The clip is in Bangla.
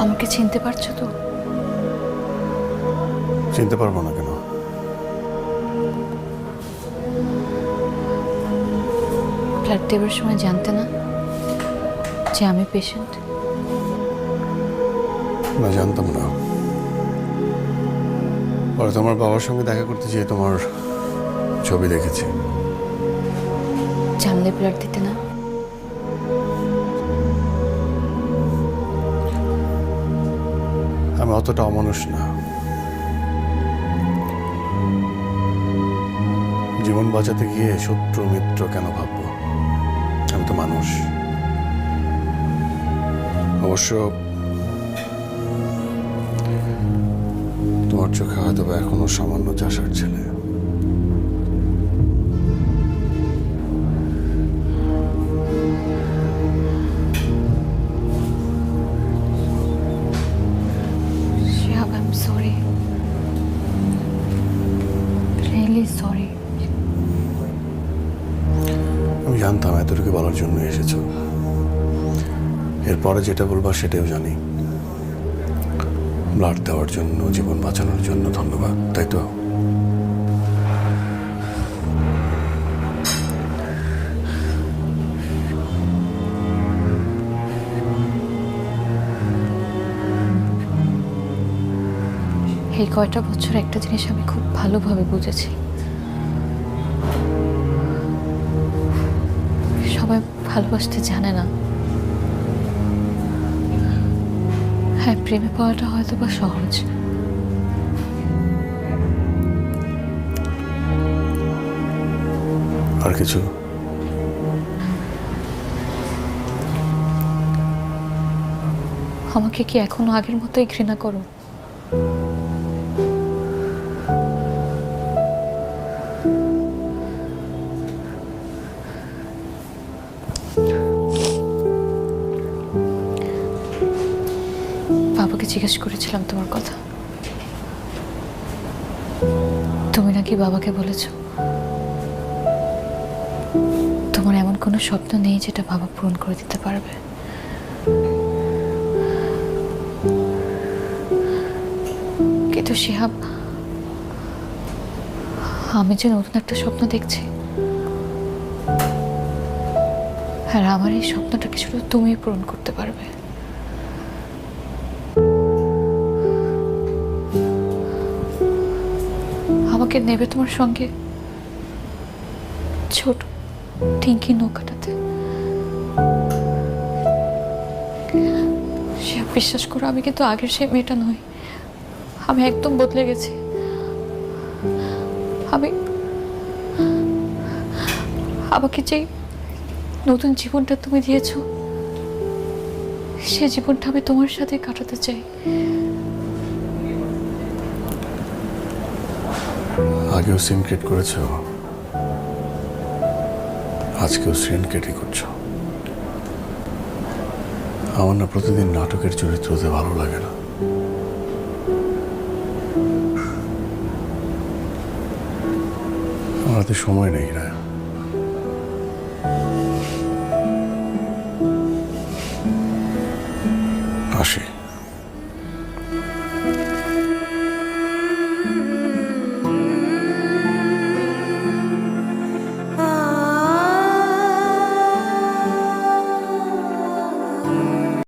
আমাকে চিনতে পারছো তো? চিনতে পারবো না কেন? ব্লাড দেবার সময় জানতে না যে আমি পেশেন্ট? না, জানতাম না। পরে তোমার বাবার সঙ্গে দেখা করতে গিয়ে তোমার ছবি দেখেছি। জানলে ব্লাড দিতে না? আমি অতটা অমানুষ না। জীবন বাঁচাতে গিয়ে শত্রু মিত্র কেন ভাববো? আমি তো মানুষ। অবশ্য তোমার চোখে হয়তো বা এখনো সামান্য চাষার ছেলে। Shihab, I am sorry, really sorry. আমি জানতাম এতটুকু বলার জন্য এসেছো। এরপরে যেটা বলবা সেটাও জানি। ব্লাড দেওয়ার জন্য, জীবন বাঁচানোর জন্য ধন্যবাদ, তাই তো? এই কয়টা বছর একটা জিনিস আমি খুব ভালোভাবে বুঝেছি। সবাই ভালোবাসতে জানে না। হ্যাঁ, প্রেমে পাওয়াটা হয়তো বা সহজ, আর কিছু? আমাকে কি এখনো আগের মতোই ঘৃণা করো? বাবাকে জিজ্ঞেস করেছিলাম তোমার কথা। তুমি নাকি বাবাকে বলেছো তোমার এমন কোনো স্বপ্ন নেই যেটা বাবা পূরণ করে দিতে পারবে। কিন্তু শিহাব, আমি যে নতুন একটা স্বপ্ন দেখছি, আর আমার এই স্বপ্নটাকে শুধু তুমি পূরণ করতে পারবে। আমাকে নেবে তোমার সঙ্গে ছোট টিঙ্কি নৌকাটাতে। সে বিশ্বাস করো, আমি কিন্তু আগের সেই মেয়েটা নই। আমি একদম বদলে গেছি। আমি আমাকে যে নতুন জীবনটা তুমি দিয়েছো, সে জীবনটা আমি তোমার সাথে কাটাতে চাই। আগেও সিন ক্রিয়েট করেছো, আজকেও সিন ক্রিয়েটই করছো। আমার না প্রতিদিন নাটকের চরিত্র হতে ভালো লাগে না। আমার হাতে সময় নেই না। আসি।